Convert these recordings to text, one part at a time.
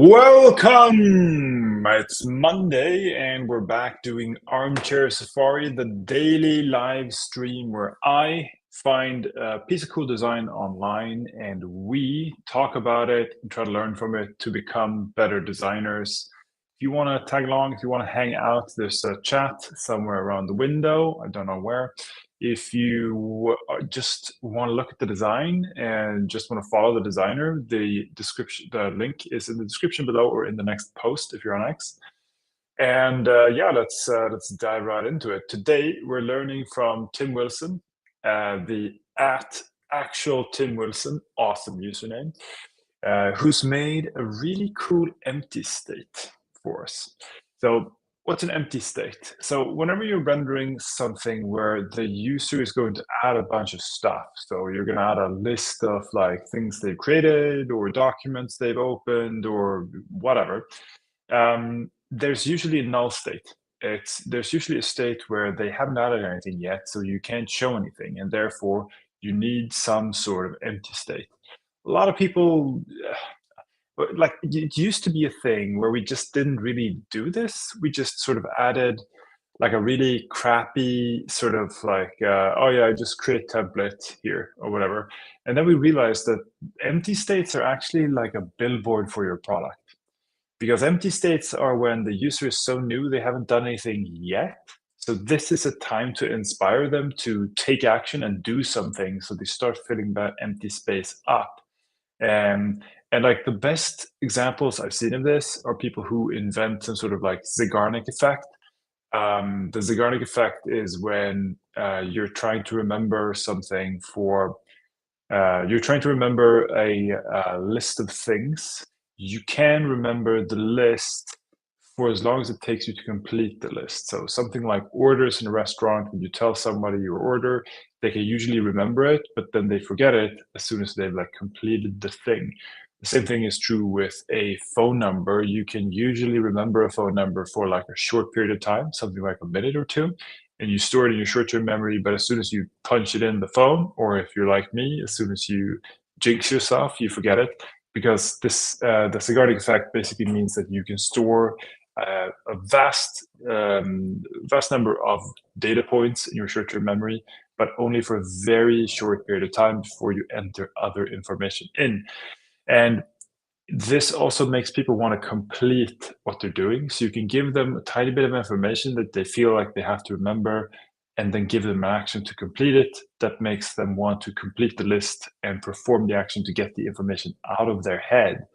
Welcome! It's Monday, and we're back doing Armchair Safari, the daily live stream where I find a piece of cool design online and we talk about it and try to learn from it to become better designers. If you want to tag along, if you want to hang out, there's a chat somewhere around the window. I don't know where. If you just want to look at the design and just want to follow the designer, the link is in the description below or in the next post if you're on X. And yeah, let's dive right into it. Today we're learning from Tim Wilson, the at actual Tim Wilson, awesome username, who's made a really cool empty state for us. So what's an empty state? So whenever you're rendering something where the user is going to add a bunch of stuff, so you're going to add a list of like things they've created or documents they've opened or whatever, there's usually a null state. There's usually a state where they haven't added anything yet, so you can't show anything, and therefore you need some sort of empty state. A lot of people like it used to be a thing where we just didn't really do this. We just sort of added like a really crappy sort of like oh yeah, I just create template here or whatever, and then we realized that empty states are actually like a billboard for your product, because empty states are when the user is so new they haven't done anything yet. So this is a time to inspire them to take action and do something, so they start filling that empty space up. And like the best examples I've seen of this are people who invent some sort of like Zeigarnik effect. The Zeigarnik effect is when you're trying to remember something for, you're trying to remember a list of things. You can remember the list for as long as it takes you to complete the list. So something like orders in a restaurant, when you tell somebody your order, they can usually remember it, but then they forget it as soon as they've like completed the thing. The same thing is true with a phone number. You can usually remember a phone number for like a short period of time, something like a minute or two, and you store it in your short-term memory. But as soon as you punch it in the phone, or if you're like me, as soon as you jinx yourself, you forget it, because the Zeigarnik effect basically means that you can store a vast number of data points in your short-term memory, but only for a very short period of time before you enter other information in. And this also makes people want to complete what they're doing. So you can give them a tiny bit of information that they feel like they have to remember, and then give them an action to complete it that makes them want to complete the list and perform the action to get the information out of their head.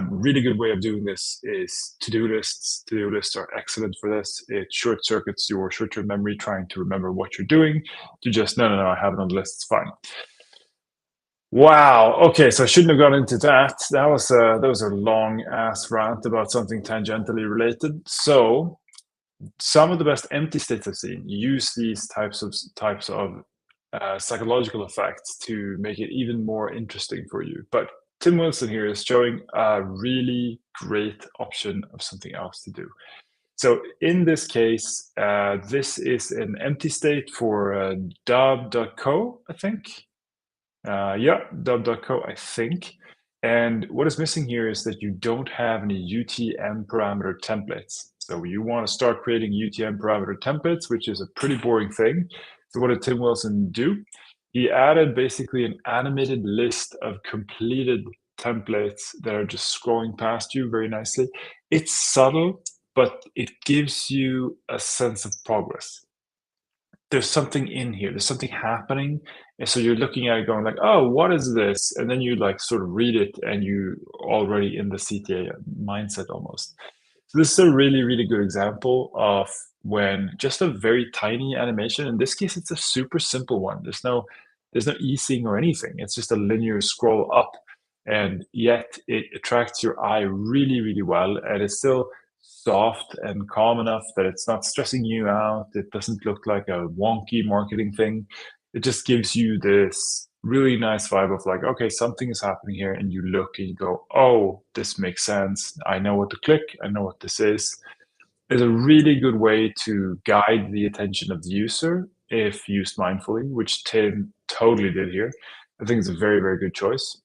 Really good way of doing this is to-do lists. To-do lists are excellent for this. It short circuits your short-term memory trying to remember what you're doing to just, no, I have it on the list, it's fine. Wow. Okay, so I shouldn't have gone into that. That was a long ass rant about something tangentially related. So some of the best empty states I've seen use these types of psychological effects to make it even more interesting for you. But Tim Wilson here is showing a really great option of something else to do. So in this case, this is an empty state for dub.co, I think. Yeah, dub.co, I think. And what is missing here is that you don't have any UTM parameter templates. So you want to start creating UTM parameter templates, which is a pretty boring thing. So what did Tim Wilson do? He added basically an animated list of completed templates that are just scrolling past you very nicely. It's subtle, but it gives you a sense of progress. There's something in here, there's something happening. And so you're looking at it going like, oh, what is this? And then you like sort of read it and you already in the CTA mindset almost. So this is a really, really good example of when just a very tiny animation, in this case, it's a super simple one. There's no easing or anything. It's just a linear scroll up, and yet it attracts your eye really, really well. And it's still soft and calm enough that it's not stressing you out. It doesn't look like a wonky marketing thing. It just gives you this really nice vibe of like, okay, something is happening here, and you look and you go, oh, this makes sense. I know what to click. I know what this is. It's a really good way to guide the attention of the user if used mindfully, which Tim totally did here. I think it's a very, very good choice.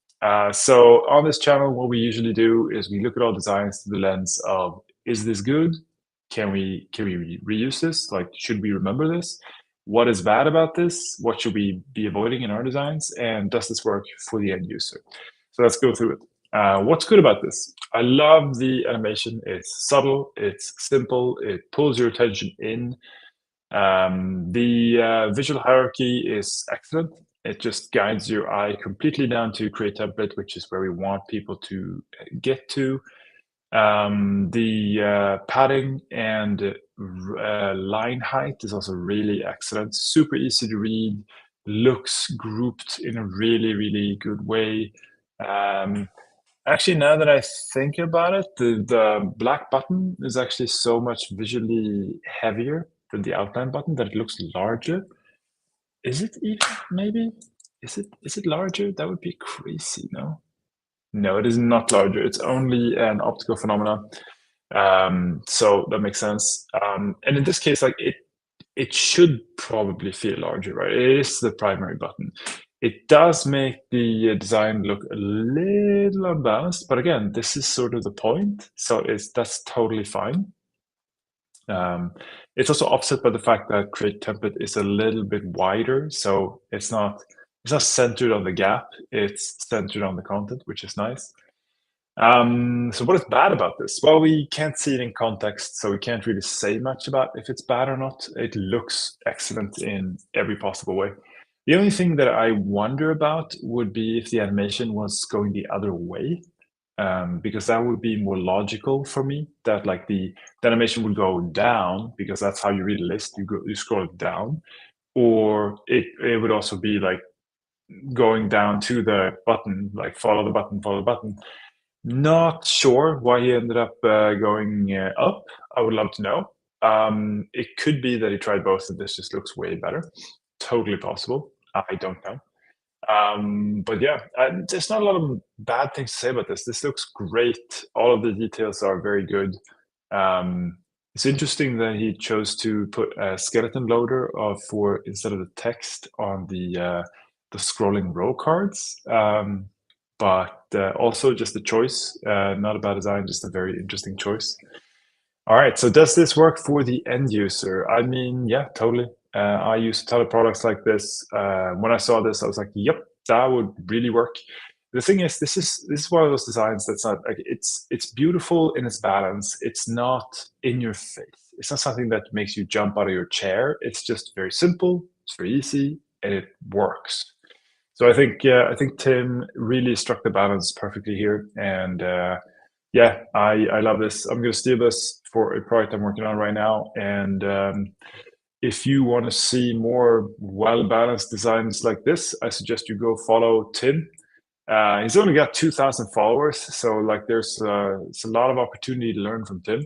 So on this channel, what we usually do is we look at all designs through the lens of, is this good? Can we reuse this? Like, should we remember this? What is bad about this? What should we be avoiding in our designs? And does this work for the end user? So let's go through it. What's good about this? I love the animation. It's subtle, it's simple, it pulls your attention in. The visual hierarchy is excellent. It just guides your eye completely down to create template, which is where we want people to get to. The padding and line height is also really excellent. Super easy to read, looks grouped in a really, really good way. Actually, now that I think about it, the black button is actually so much visually heavier than the outline button that it looks larger. Is it even, maybe? Is it larger? That would be crazy, no? No, it is not larger. It's only an optical phenomenon. So that makes sense. And in this case, like it should probably feel larger, right? It is the primary button. It does make the design look a little unbalanced, but again, this is sort of the point, so that's totally fine. It's also offset by the fact that Create Template is a little bit wider, so it's not centered on the gap, it's centered on the content, which is nice. So what is bad about this? Well, we can't see it in context, so we can't really say much about if it's bad or not. It looks excellent in every possible way. The only thing that I wonder about would be if the animation was going the other way, because that would be more logical for me, that like the animation would go down because that's how you read a list, you scroll it down, or it would also be like going down to the button, like follow the button, follow the button. Not sure why he ended up going up. I would love to know. It could be that he tried both and this just looks way better. Totally possible. I don't know. But yeah, there's not a lot of bad things to say about this. This looks great. All of the details are very good. It's interesting that he chose to put a skeleton loader for instead of the text on the scrolling row cards. But also just a choice, not a bad design, just a very interesting choice. All right, so does this work for the end user? I mean, yeah, totally. I use a ton of products like this. When I saw this, I was like, yep, that would really work. The thing is, this is one of those designs that's not like it's beautiful in its balance. It's not in your face. It's not something that makes you jump out of your chair. It's just very simple. It's very easy, and it works. So I think Tim really struck the balance perfectly here, and yeah, I love this. I'm going to steal this for a project I'm working on right now, and if you want to see more well-balanced designs like this, I suggest you go follow Tim. He's only got 2,000 followers, so like it's a lot of opportunity to learn from Tim.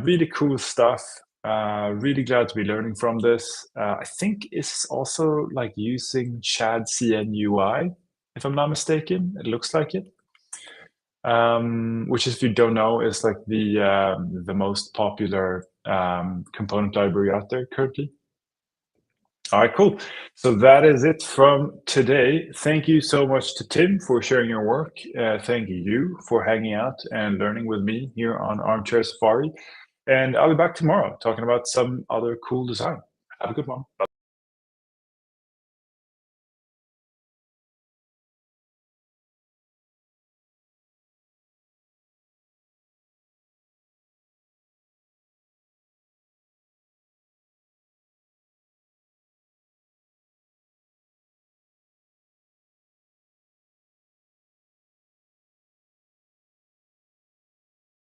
Really cool stuff. Really glad to be learning from this. I think it's also like using ShadCN UI, if I'm not mistaken. It looks like it. Which, if you don't know, is like the most popular component library out there currently. All right, cool. So that is it from today. Thank you so much to Tim for sharing your work. Thank you for hanging out and learning with me here on Armchair Safari. And I'll be back tomorrow talking about some other cool design. Have a good one. Bye.